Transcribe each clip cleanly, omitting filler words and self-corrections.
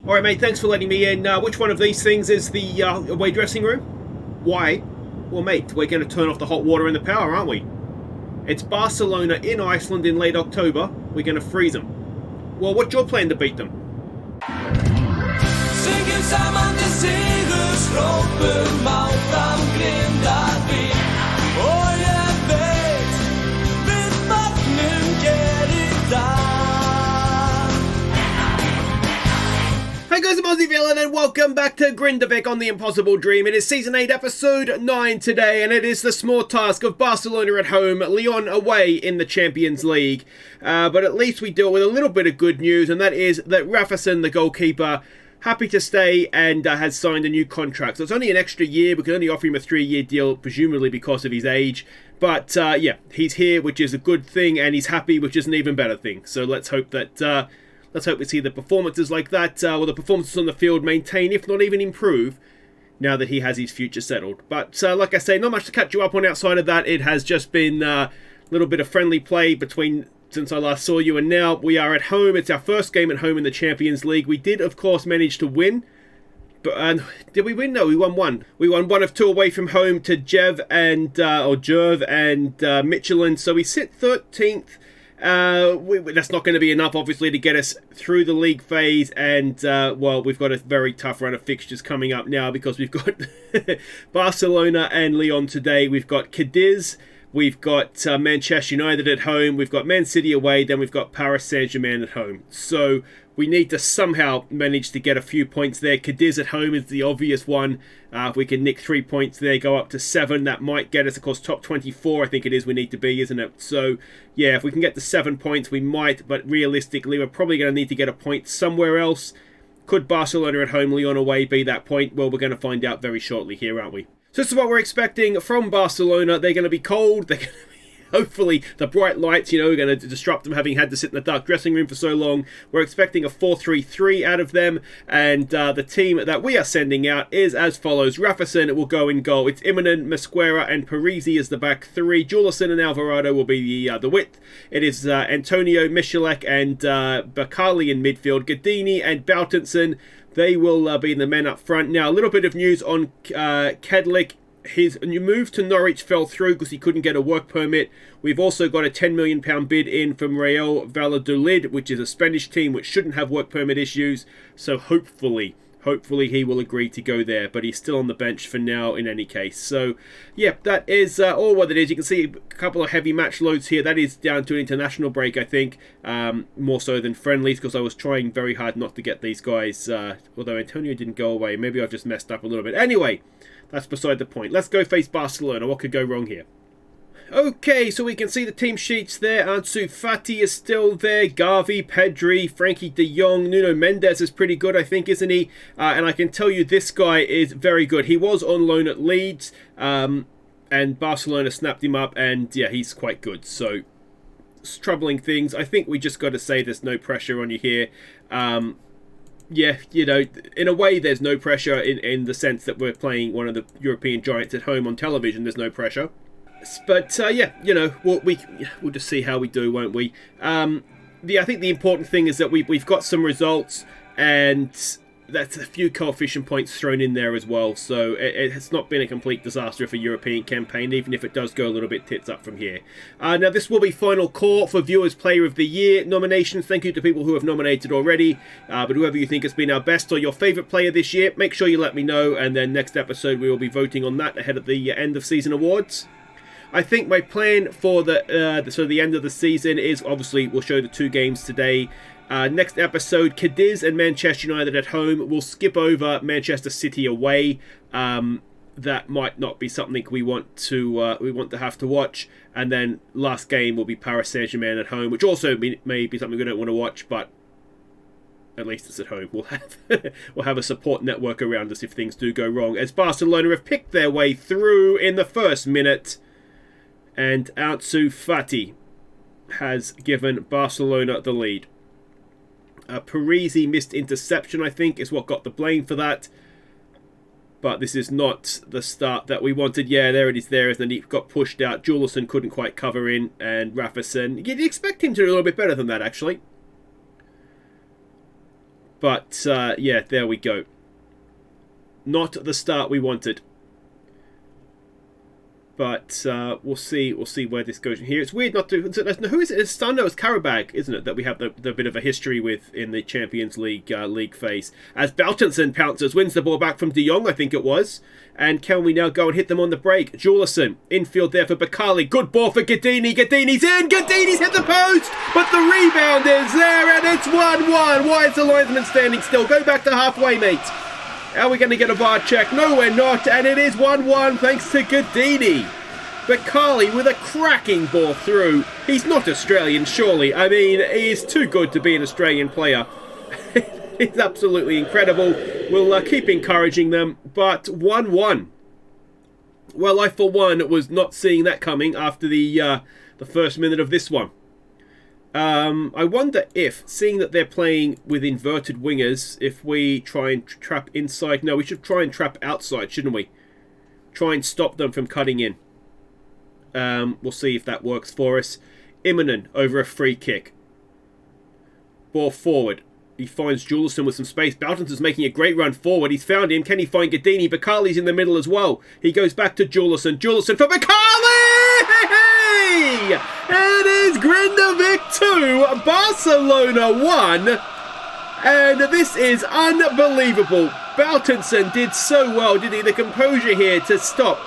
All right, mate, thanks for letting me in. Which one of these things is the away dressing room? Why? Well, mate, we're going to turn off the hot water and the power, aren't we? It's Barcelona in Iceland in late October. We're going to freeze them. Well, what's your plan to beat them? Syngen samman till segerstroppen Mount Grindavik. Och jag vet, vet vad nu ger idag. Hey guys, I'm Aussie Villain and welcome back to Grindavik on The Impossible Dream. It is Season 8, Episode 9 today, and it is the small task of Barcelona at home, Lyon away in the Champions League. But at least we deal with a little bit of good news, and that is that Rafason, the goalkeeper, happy to stay and has signed a new contract. So it's only an extra year. We can only offer him a 3-year deal, presumably because of his age. But yeah, he's here, which is a good thing, and he's happy, which is an even better thing. So let's hope that let's hope we see the performances like that, or the performances on the field maintain, if not even improve, now that he has his future settled. But like I say, not much to catch you up on outside of that. It has just been a little bit of friendly play between since I last saw you, and now we are at home. It's our first game at home in the Champions League. We did, of course, manage to win. But did we win? No, we won one. We won one of two away from home to Jerv and Michelin. So we sit 13th. That's not going to be enough, obviously, to get us through the league phase. And, well, we've got a very tough run of fixtures coming up now because we've got Barcelona and Lyon today. We've got Cadiz. We've got Manchester United at home. We've got Man City away. Then we've got Paris Saint-Germain at home. So we need to somehow manage to get a few points there. Cadiz at home is the obvious one. If we can nick 3 points there, go up to 7, that might get us, of course, top 24, I think it is we need to be, isn't it? So, yeah, if we can get to 7 points, we might. But realistically, we're probably going to need to get a point somewhere else. Could Barcelona at home, Lyon away be that point? Well, we're going to find out very shortly here, aren't we? So this is what we're expecting from Barcelona. They're going to be cold. They're going to be, hopefully, the bright lights, are going to disrupt them, having had to sit in the dark dressing room for so long. We're expecting a 4-3-3 out of them. And the team that we are sending out is as follows. Rafason will go in goal. It's Immonen, Mosquera, and Parisi as the back three. Julison and Alvarado will be the width. It is Antonio, Michalek, and Bakali in midfield. Gadini and Bautenson, they will be the men up front. Now, a little bit of news on Kedlik. His move to Norwich fell through because he couldn't get a work permit. We've also got a £10 million bid in from Real Valladolid, which is a Spanish team which shouldn't have work permit issues. So hopefully he will agree to go there. But he's still on the bench for now in any case. So, yeah, that is all what it is. You can see a couple of heavy match loads here. That is down to an international break, I think. More so than friendlies, because I was trying very hard not to get these guys. Although Antonio didn't go away. Maybe I've just messed up a little bit. Anyway, that's beside the point. Let's go face Barcelona. What could go wrong here? Okay, so we can see the team sheets there. Ansu Fati is still there. Gavi, Pedri, Frankie de Jong. Nuno Mendes is pretty good, I think, isn't he? And I can tell you this guy is very good. He was on loan at Leeds, and Barcelona snapped him up, and yeah, he's quite good. So, it's troubling things. I think we just got to say there's no pressure on you here. Yeah, in a way there's no pressure in the sense that we're playing one of the European giants at home on television. There's no pressure. But, yeah, we'll just see how we do, won't we? I think the important thing is that we've got some results, and that's a few coefficient points thrown in there as well. So it's not been a complete disaster for a European campaign, even if it does go a little bit tits up from here. Now, this will be final call for Viewers Player of the Year nominations. Thank you to people who have nominated already. But whoever you think has been our best or your favourite player this year, make sure you let me know. And then next episode, we will be voting on that ahead of the end of season awards. I think my plan for the end of the season is, obviously, we'll show the 2 games today. Next episode, Cadiz and Manchester United at home. We'll skip over Manchester City away. That might not be something we want to have to watch. And then last game will be Paris Saint-Germain at home, which also may be something we don't want to watch, but at least it's at home. We'll have a support network around us if things do go wrong. As Barcelona have picked their way through in the first minute, and Ansu Fati has given Barcelona the lead. Parisi missed interception, I think, is what got the blame for that. But this is not the start that we wanted. Yeah, there it is there, and then he got pushed out. Julison couldn't quite cover in, and Rafason, you'd expect him to do a little bit better than that, actually. But, yeah, there we go. Not the start we wanted. But we'll see where this goes from here. It's weird not to... Who is it? It's Stando, it's Karabag, isn't it? That we have the bit of a history with in the Champions League league phase. As Baltinson pounces, wins the ball back from De Jong, I think it was. And can we now go and hit them on the break? Jewellerson, infield there for Bakali. Good ball for Gadini. Gadini's in. Gadini's hit the post. But the rebound is there and it's 1-1. Why is the linesman standing still? Go back to halfway, mate. Are we going to get a VAR check? No, we're not. And it is 1-1 thanks to Gadini. Bakali with a cracking ball through. He's not Australian, surely. I mean, he is too good to be an Australian player. He's absolutely incredible. We'll keep encouraging them. But 1-1. Well, I, for one, was not seeing that coming after the first minute of this one. I wonder if, seeing that they're playing with inverted wingers, if we try and trap inside... No, we should try and trap outside, shouldn't we? Try and stop them from cutting in. We'll see if that works for us. Immonen over a free kick. Ball forward. He finds Juleson with some space. Baltinson's making a great run forward. He's found him. Can he find Gadini? Bakali's in the middle as well. He goes back to Juleson. Juleson for Bakali! It is Grindavik 2, Barcelona 1. And this is unbelievable. Baltinson did so well, did he? The composure here to stop.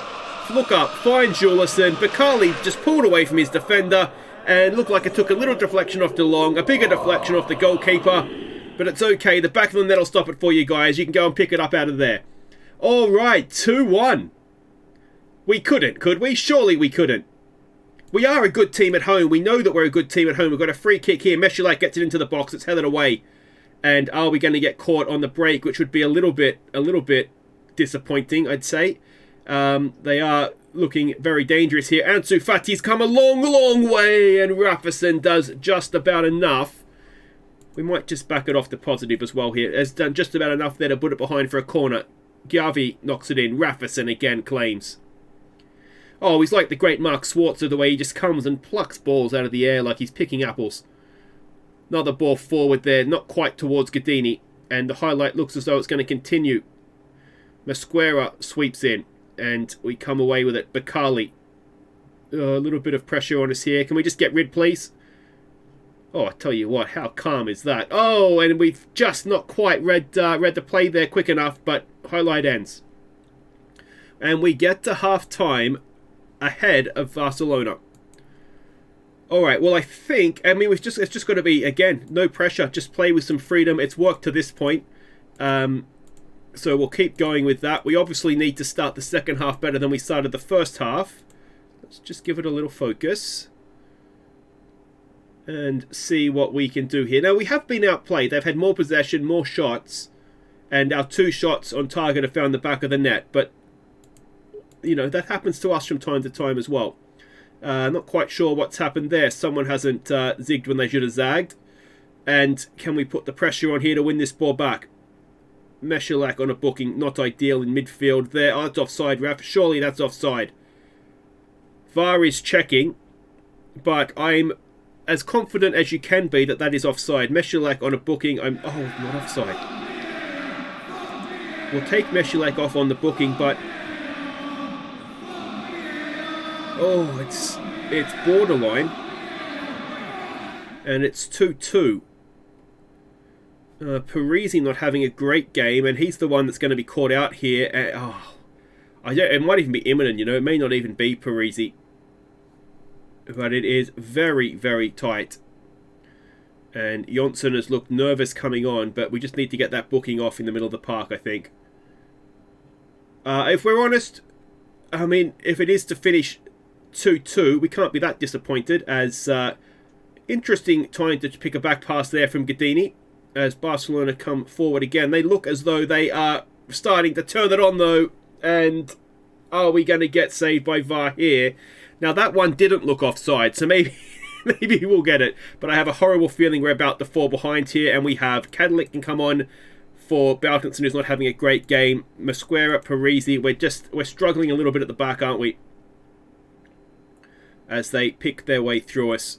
Look up, find Juleson. Bakali just pulled away from his defender and looked like it took a little deflection off DeLong, a bigger deflection off the goalkeeper. But it's okay. The back of the net will stop it for you guys. You can go and pick it up out of there. All right, 2-1. We couldn't, could we? Surely we couldn't. We are a good team at home. We know that we're a good team at home. We've got a free kick here. Meshulak gets it into the box. It's headed away. And are we going to get caught on the break, which would be a little bit disappointing, I'd say. They are looking very dangerous here. Ansu Fati's come a long way, and Rafferson does just about enough. We might just back it off the positive as well here. Has done just about enough there to put it behind for a corner. Giavi knocks it in. Rafferson again claims. Oh, he's like the great Mark Schwarzer, the way he just comes and plucks balls out of the air like he's picking apples. Another ball forward there, not quite towards Gadini. And the highlight looks as though it's going to continue. Mosquera sweeps in. And we come away with it. Bakali. A little bit of pressure on us here. Can we just get rid, please? Oh, I tell you what, how calm is that? Oh, and we've just not quite read the play there quick enough, but highlight ends. And we get to half-time ahead of Barcelona. Alright, well, I mean, it's just got to be, again, no pressure. Just play with some freedom. It's worked to this point. So we'll keep going with that. We obviously need to start the second half better than we started the first half. Let's just give it a little focus. And see what we can do here. Now, we have been outplayed. They've had more possession, more shots. And our 2 shots on target have found the back of the net. But, you know, that happens to us from time to time as well. Not quite sure what's happened there. Someone hasn't zigged when they should have zagged. And can we put the pressure on here to win this ball back? Meshulak on a booking, not ideal in midfield there. Oh, it's offside, ref. Surely that's offside. VAR is checking, but I'm as confident as you can be that that is offside. Meshulak on a booking. Oh, not offside. We'll take Meshulak off on the booking, but oh, it's borderline, and it's 2-2. Parisi not having a great game, and he's the one that's going to be caught out here. It might even be Immonen, you know. It may not even be Parisi. But it is very, very tight. And Jonsson has looked nervous coming on, but we just need to get that booking off in the middle of the park, I think. If we're honest, I mean, if it is to finish 2-2, we can't be that disappointed, as interesting trying to pick a back pass there from Gadini. As Barcelona come forward again. They look as though they are starting to turn it on, though. And are we going to get saved by VAR here? Now, that one didn't look offside, so maybe we'll get it. But I have a horrible feeling we're about to fall behind here. And we have Kadalik can come on for Baltinson, who's not having a great game. Mosquera, Parisi. We're struggling a little bit at the back, aren't we? As they pick their way through us.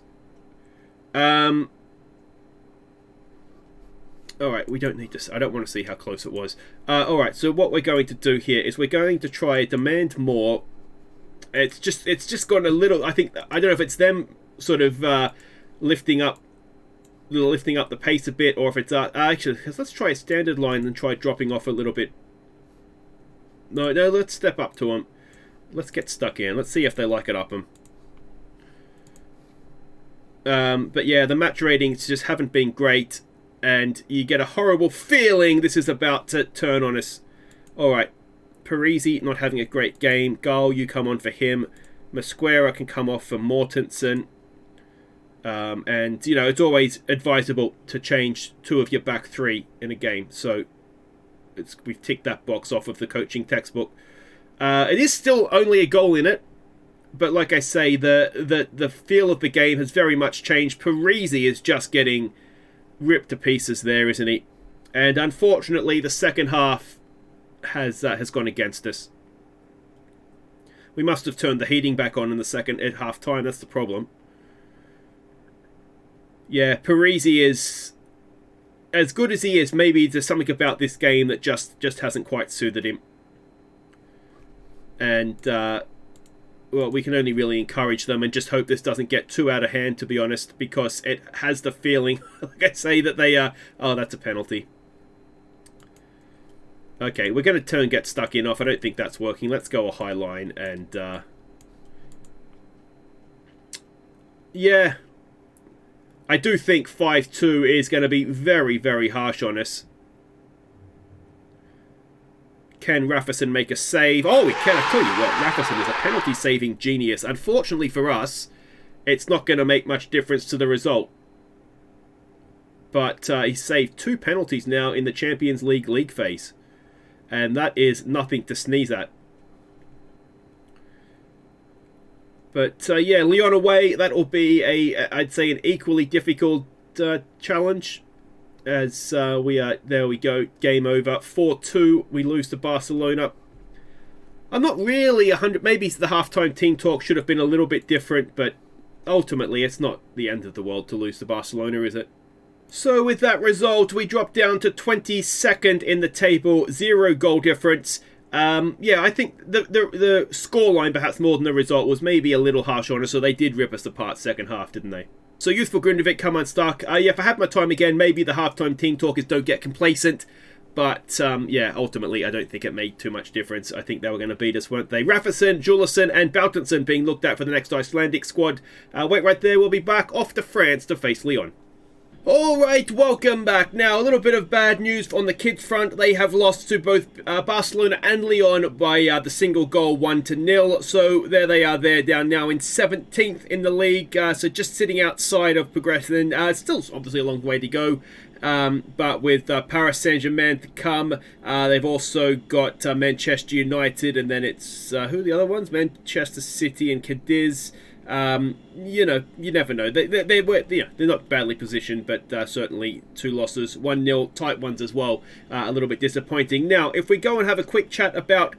Alright, we don't need to... I don't want to see how close it was. Alright, so what we're going to do here is we're going to try demand more. It's just gone a little... I don't know if it's them sort of lifting up the pace a bit, or if it's... actually, let's try a standard line and try dropping off a little bit. No, let's step up to them. Let's get stuck in. Let's see if they like it up them. But yeah, the match ratings just haven't been great. And you get a horrible feeling this is about to turn on us. Alright. Parisi not having a great game. Gall, you come on for him. Mosquera can come off for Mortensen. And, you know, it's always advisable to change 2 of your back 3 in a game. So, we've ticked that box off of the coaching textbook. It is still only a goal in it. But like I say, the feel of the game has very much changed. Parisi is just getting ripped to pieces there, isn't he? And unfortunately, the second half has gone against us. We must have turned the heating back on in the second at half time. That's the problem. Yeah, Parisi is as good as he is. Maybe there's something about this game that just hasn't quite suited him. And well, we can only really encourage them and just hope this doesn't get too out of hand, to be honest, because it has the feeling, like I say, that they are... Oh, that's a penalty. Okay, we're going to get stuck in off. I don't think that's working. Let's go a high line and... Yeah. I do think 5-2 is going to be very, very harsh on us. Can Rafferson make a save? Oh, he can. I tell you what, Rafferson is a penalty-saving genius. Unfortunately for us, it's not going to make much difference to the result. But he saved 2 penalties now in the Champions League phase. And that is nothing to sneeze at. But yeah, Lyon away, that will be I'd say an equally difficult challenge. As we are, there we go, game over. 4-2, we lose to Barcelona. I'm not really 100, maybe the halftime team talk should have been a little bit different, but ultimately it's not the end of the world to lose to Barcelona, is it? So with that result, we drop down to 22nd in the table, 0 goal difference. Yeah, I think the scoreline, perhaps more than the result, was maybe a little harsh on us, so they did rip us apart second half, didn't they? So youthful Grindavik, come unstuck. Yeah, if I had my time again, maybe the halftime team talkers don't get complacent. But yeah, ultimately, I don't think it made too much difference. I think they were going to beat us, weren't they? Rafferson, Juleson and Boutenson being looked at for the next Icelandic squad. Wait right there, we'll be back off to France to face Lyon. Alright, welcome back. Now, a little bit of bad news on the kids front. They have lost to both Barcelona and Lyon by the single goal, 1-0. So there they are, they're down now in 17th in the league. So just sitting outside of progression. Still obviously a long way to go. But with Paris Saint-Germain to come, they've also got Manchester United, and then it's, who are the other ones? Manchester City and Cadiz. You know, you never know. They're not badly positioned, but certainly 2 losses, 1-0, tight ones as well. A little bit disappointing. Now, if we go and have a quick chat about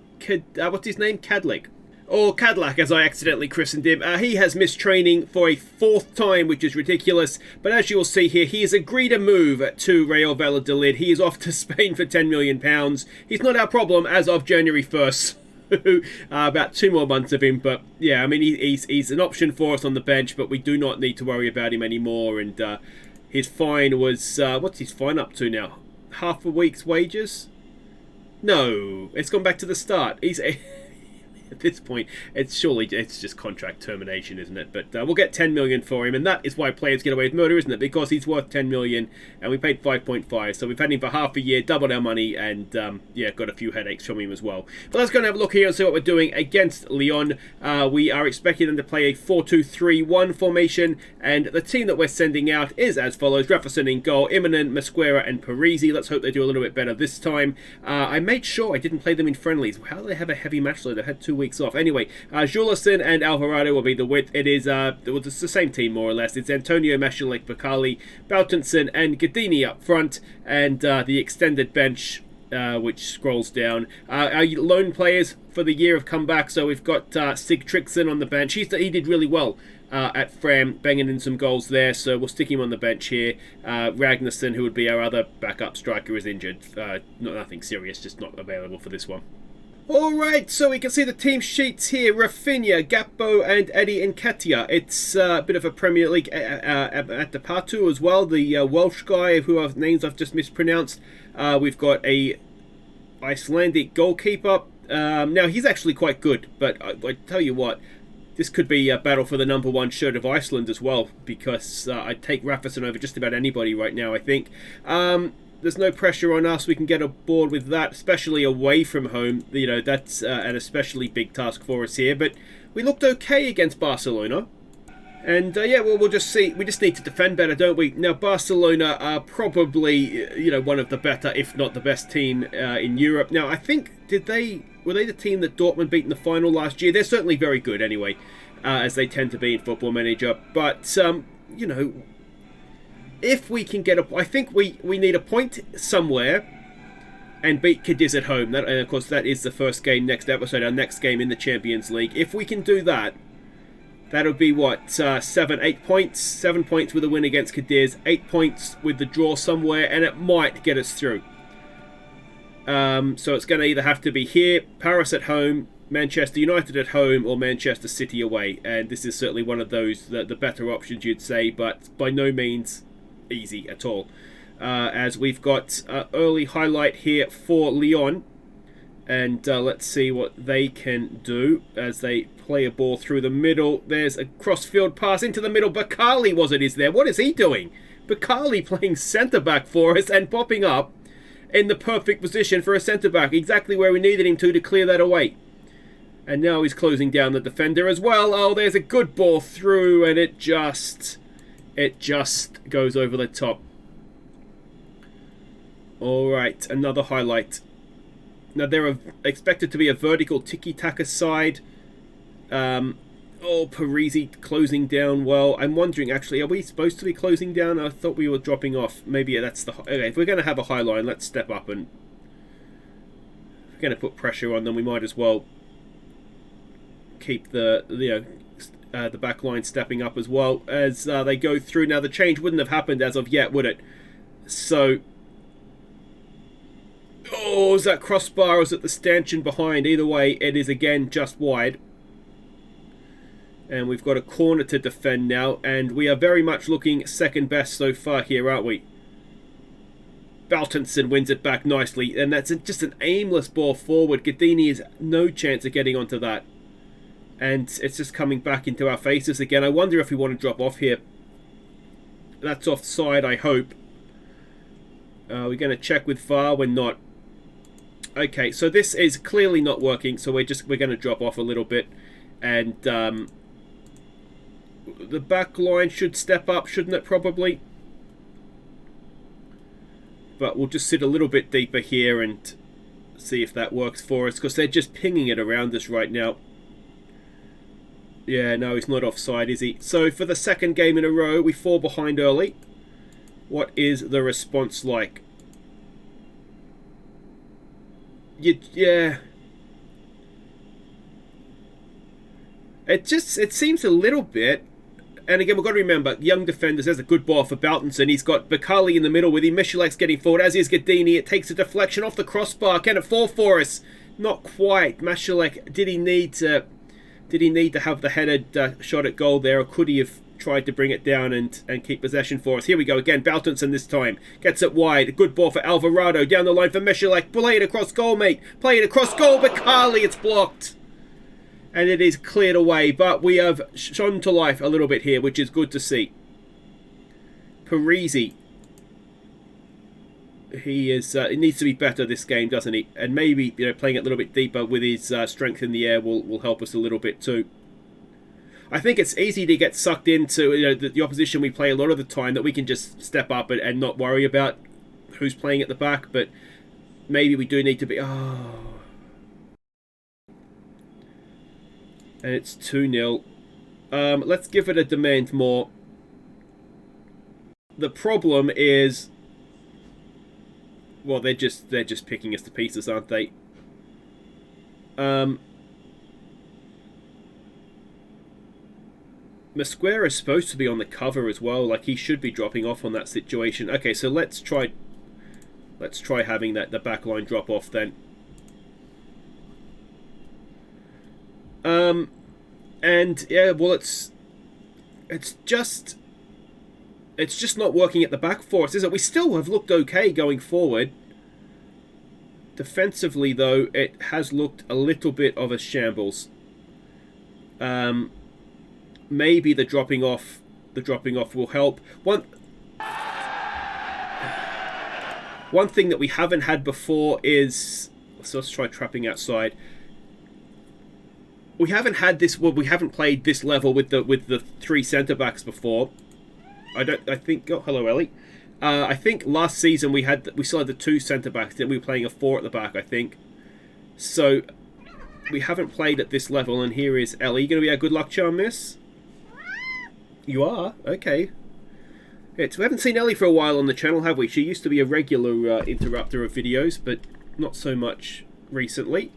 what's his name, Cadlick, or Cadlack, as I accidentally christened him. He has missed training for a 4th time, which is ridiculous. But as you will see here, he has agreed a move to Real Valladolid. He is off to Spain for £10 million. He's not our problem as of January 1st. About 2 more months of him, but yeah, I mean he's an option for us on the bench, but we do not need to worry about him anymore. And his fine was what's his fine up to now? Half a week's wages? No, it's gone back to the start. He's at this point, it's just contract termination, isn't it? But we'll get 10 million for him, and that is why players get away with murder, isn't it? Because he's worth 10 million, and we paid 5.5, so we've had him for half a year, doubled our money, and yeah, got a few headaches from him as well. But let's go and have a look here and see what we're doing against Lyon. We are expecting them to play a 4-2-3-1 formation, and the team that we're sending out is as follows: Rafferson in goal, Immonen, Mosquera, and Parisi. Let's hope they do a little bit better this time. I made sure I didn't play them in friendlies. How do they have a heavy match load? They've had 2 weeks off. Anyway, Juleson and Alvarado will be the width. It is it's the same team more or less. It's Antonio, Meshalik, Bakali, Boutenson, and Gadini up front, and the extended bench, which scrolls down. Our lone players for the year have come back, so we've got Sig Trixon on the bench. He did really well at Fram, banging in some goals there, so we'll stick him on the bench here. Ragnarsson, who would be our other backup striker, is injured. Nothing serious, just not available for this one. Alright, so we can see the team sheets here. Rafinha, Gakpo and Eddie Nketiah. It's a bit of a Premier League at the Patu as well, the Welsh guy whose names I've just mispronounced. We've got a Icelandic goalkeeper. Now, he's actually quite good, but I tell you what, this could be a battle for the #1 shirt of Iceland as well, because I'd take Rafferson over just about anybody right now, I think. There's no pressure on us. We can get aboard with that, especially away from home. You know, that's an especially big task for us here. But we looked okay against Barcelona. And, yeah, well, we'll just see. We just need to defend better, don't we? Now, Barcelona are probably, you know, one of the better, if not the best team in Europe. Now, I think, were they the team that Dortmund beat in the final last year? They're certainly very good anyway, as they tend to be in Football Manager. But, you know, if we can get I think we need a point somewhere and beat Cadiz at home. And of course, that is the first game next episode, our next game in the Champions League. If we can do that, that'll be what, 8 points? 7 points with a win against Cadiz, 8 points with the draw somewhere, and it might get us through. So it's going to either have to be here, Paris at home, Manchester United at home, or Manchester City away. And this is certainly one of those, the better options you'd say, but by no means easy at all, as we've got early highlight here for Lyon, and let's see what they can do as they play a ball through the middle. There's a cross-field pass into the middle. Bakali is there. What is he doing? Bakali playing centre-back for us and popping up in the perfect position for a centre-back, exactly where we needed him to clear that away. And now he's closing down the defender as well. Oh, there's a good ball through, and it just goes over the top. Alright, another highlight. Now, they're expected to be a vertical tiki-taka side. Parisi closing down well. I'm wondering, actually, are we supposed to be closing down? I thought we were dropping off. Maybe that's the... Okay, if we're going to have a high line, let's step up, and if we're going to put pressure on them, we might as well keep the back line stepping up as well as they go through. Now, the change wouldn't have happened as of yet, would it? So, is that crossbar or is it the stanchion behind? Either way, it is again just wide. And we've got a corner to defend now, and we are very much looking second best so far here, aren't we? Baltinson wins it back nicely, and that's just an aimless ball forward. Gadini has no chance of getting onto that. And it's just coming back into our faces again. I wonder if we want to drop off here. That's offside, I hope. We're going to check with VAR. We're not. Okay, so this is clearly not working. So we're going to drop off a little bit. And the back line should step up, shouldn't it, probably? But we'll just sit a little bit deeper here and see if that works for us, because they're just pinging it around us right now. Yeah, no, he's not offside, is he? So for the second game in a row, we fall behind early. What is the response like? Yeah. It seems a little bit. And again, we've got to remember, young defenders, there's a good ball for Baltinson. He's got Bakali in the middle with him. Michalek's getting forward, as is Gadini. It takes a deflection off the crossbar. Can it fall for us? Not quite. Michalek, did he need to have the headed shot at goal there, or could he have tried to bring it down and keep possession for us? Here we go again. Baltinson this time gets it wide. A good ball for Alvarado. Down the line for Michalek. Play it across goal, mate. Play it across goal. Bakali, it's blocked. And it is cleared away, but we have shone to life a little bit here, which is good to see. Parisi. He needs to be better this game, doesn't he? And maybe, playing it a little bit deeper with his strength in the air will help us a little bit too. I think it's easy to get sucked into the opposition we play a lot of the time, that we can just step up and not worry about who's playing at the back, but maybe we do need to be... And it's 2-0. Let's give it a demand more. The problem is... Well, they're just picking us to pieces, aren't they? Mosquera is supposed to be on the cover as well. Like, he should be dropping off on that situation. Okay, so let's try having the back line drop off then. And yeah, well, it's just not working at the back for us, is it? We still have looked okay going forward. Defensively, though, it has looked a little bit of a shambles. Maybe the dropping off will help. One thing that we haven't had before is, so let's try trapping outside. We haven't had this. Well, we haven't played this level with the 3 centre backs before. I think. Oh, hello, Ellie. I think last season we still had the 2 centre backs. Then we were playing a 4 at the back, I think. So we haven't played at this level. And here is Ellie. You going to be a good luck charm, miss? You are? Okay. We haven't seen Ellie for a while on the channel, have we? She used to be a regular interrupter of videos, but not so much recently.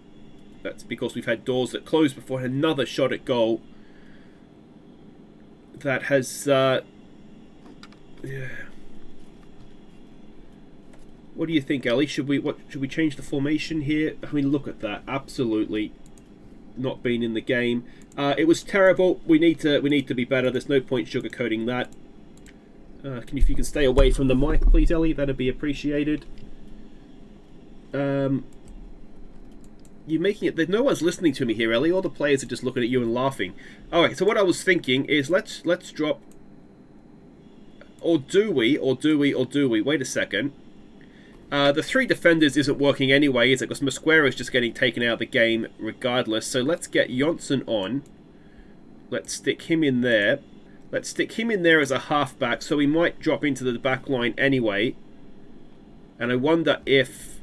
That's because we've had doors that closed before another shot at goal. That has... yeah. What do you think, Ellie? Should we change the formation here? I mean, look at that. Absolutely not been in the game. It was terrible. We need to be better. There's no point sugarcoating that. If you can stay away from the mic, please, Ellie, that'd be appreciated. You're making it. No one's listening to me here, Ellie. All the players are just looking at you and laughing. All right. So what I was thinking is let's drop. Or do we? Wait a second. The 3 defenders isn't working anyway, is it? Because Mosquera is just getting taken out of the game regardless. So let's get Jonsson on. Let's stick him in there. Let's stick him in there as a halfback, so he might drop into the back line anyway. And I wonder if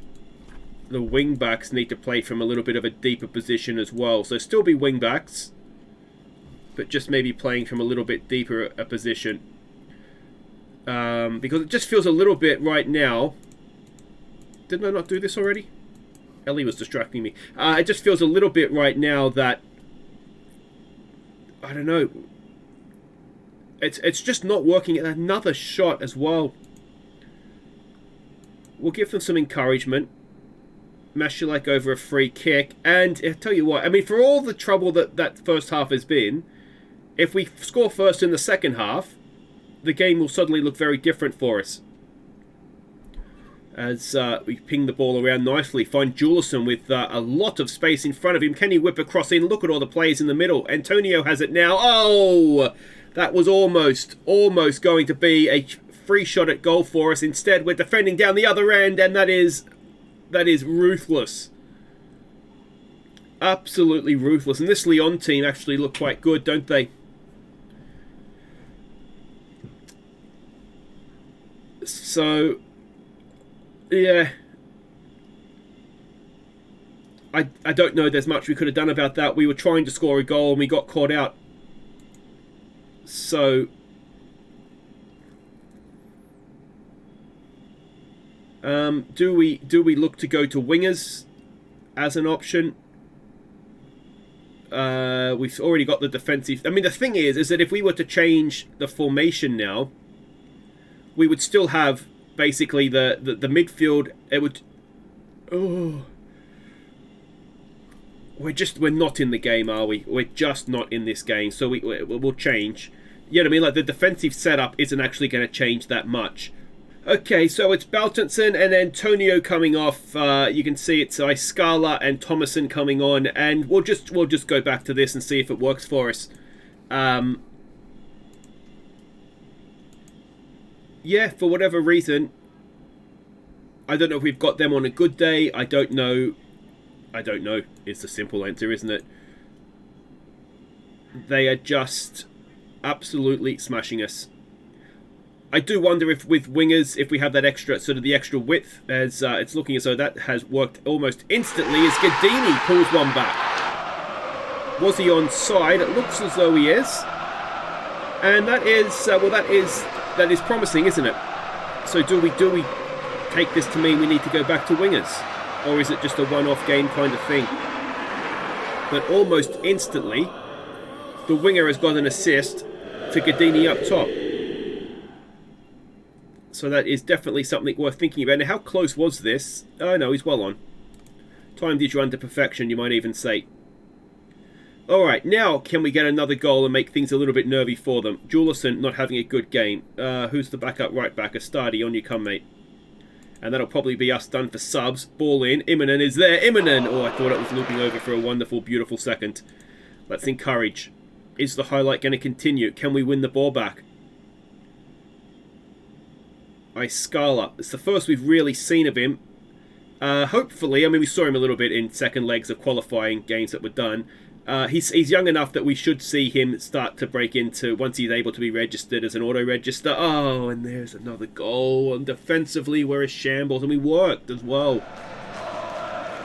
the wing backs need to play from a little bit of a deeper position as well. So still be wing backs, but just maybe playing from a little bit deeper a position. Because it just feels a little bit right now... Didn't I not do this already? Ellie was distracting me. It just feels a little bit right now that... I don't know. It's just not working. Another shot as well. We'll give them some encouragement. Mashulek over a free kick. And I tell you what, I mean, for all the trouble that first half has been, if we score first in the second half, the game will suddenly look very different for us. As we ping the ball around nicely. Find Julison with a lot of space in front of him. Can he whip a cross in? Look at all the players in the middle. Antonio has it now. Oh! That was almost going to be a free shot at goal for us. Instead, we're defending down the other end, and that is ruthless. Absolutely ruthless. And this Lyon team actually look quite good, don't they? So, yeah. I don't know there's much we could have done about that. We were trying to score a goal and we got caught out. So, do we look to go to wingers as an option? We've already got the defensive. I mean, the thing is that if we were to change the formation now, we would still have basically the midfield. It would. Oh. We're not in the game, are we? We're just not in this game, so we'll change. You know what I mean? Like, the defensive setup isn't actually going to change that much. Okay, so it's Baltinson and Antonio coming off. You can see it's Iskala and Thomason coming on, and we'll just go back to this and see if it works for us. Yeah, for whatever reason, I don't know if we've got them on a good day. I don't know. It's the simple answer, isn't it? They are just absolutely smashing us. I do wonder if with wingers, if we have that extra, sort of the extra width, as it's looking as though that has worked almost instantly as Gadini pulls one back. Was he onside? It looks as though he is. And that is, that is promising, isn't it? So do we take this to mean we need to go back to wingers? Or is it just a one-off game kind of thing? But almost instantly, the winger has got an assist. to Gadini up top. So that is definitely something worth thinking about. Now, how close was this? Oh no, he's well on. Timed his run to perfection, you might even say. Alright, now can we get another goal and make things a little bit nervy for them? Julison not having a good game. Who's the backup right back? Astadi, on you come, mate. And that'll probably be us done for subs. Ball in. Immonen is there. Immonen! Oh, I thought it was looping over for a wonderful, beautiful second. Let's encourage. Is the highlight going to continue? Can we win the ball back? Icelandic. It's the first we've really seen of him. Hopefully, I mean, we saw him a little bit in second legs of qualifying games that were done. He's young enough that we should see him start to break into, once he's able to be registered as an auto-register. Oh, and there's another goal. And defensively, we're a shambles. And we worked as well.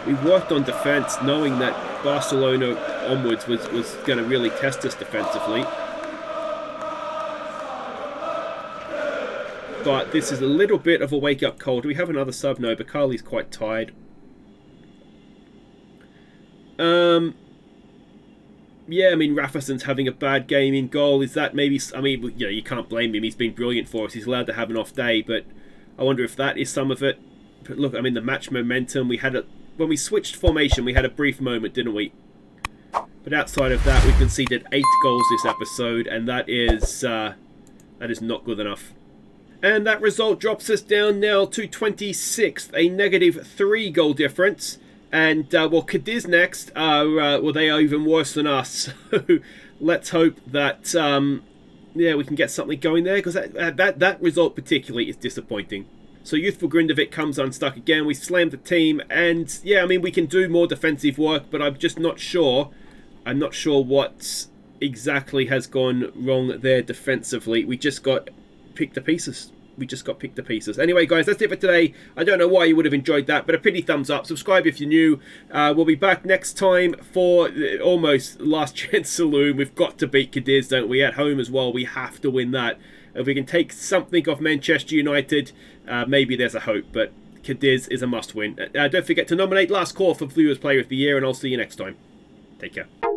We worked on defence, knowing that Barcelona onwards was going to really test us defensively. But this is a little bit of a wake-up call. Do we have another sub? No, Bakali's quite tired. Yeah, I mean, Rafferson's having a bad game in goal. Is that maybe... I mean, you know, you can't blame him. He's been brilliant for us. He's allowed to have an off day, but I wonder if that is some of it. But look, I mean, the match momentum, we had a... When we switched formation, we had a brief moment, didn't we? But outside of that, we conceded 8 goals this episode, and that is not good enough. And that result drops us down now to 26th, a negative 3 goal difference. And, well, Cadiz next, well, they are even worse than us. So let's hope that, yeah, we can get something going there, because that result particularly is disappointing. So youthful Grindavik comes unstuck again. We slammed the team, and, yeah, I mean, we can do more defensive work, but I'm just not sure. I'm not sure what exactly has gone wrong there defensively. We just got picked to pieces. Anyway, guys, that's it for today. I don't know why you would have enjoyed that, but a pretty thumbs up. Subscribe if you're new. We'll be back next time for almost last chance saloon. We've got to beat Cadiz, don't we? At home as well. We have to win that. If we can take something off Manchester United, maybe there's a hope, but Cadiz is a must win. Don't forget to nominate Last Call for Viewers Player of the Year, and I'll see you next time. Take care.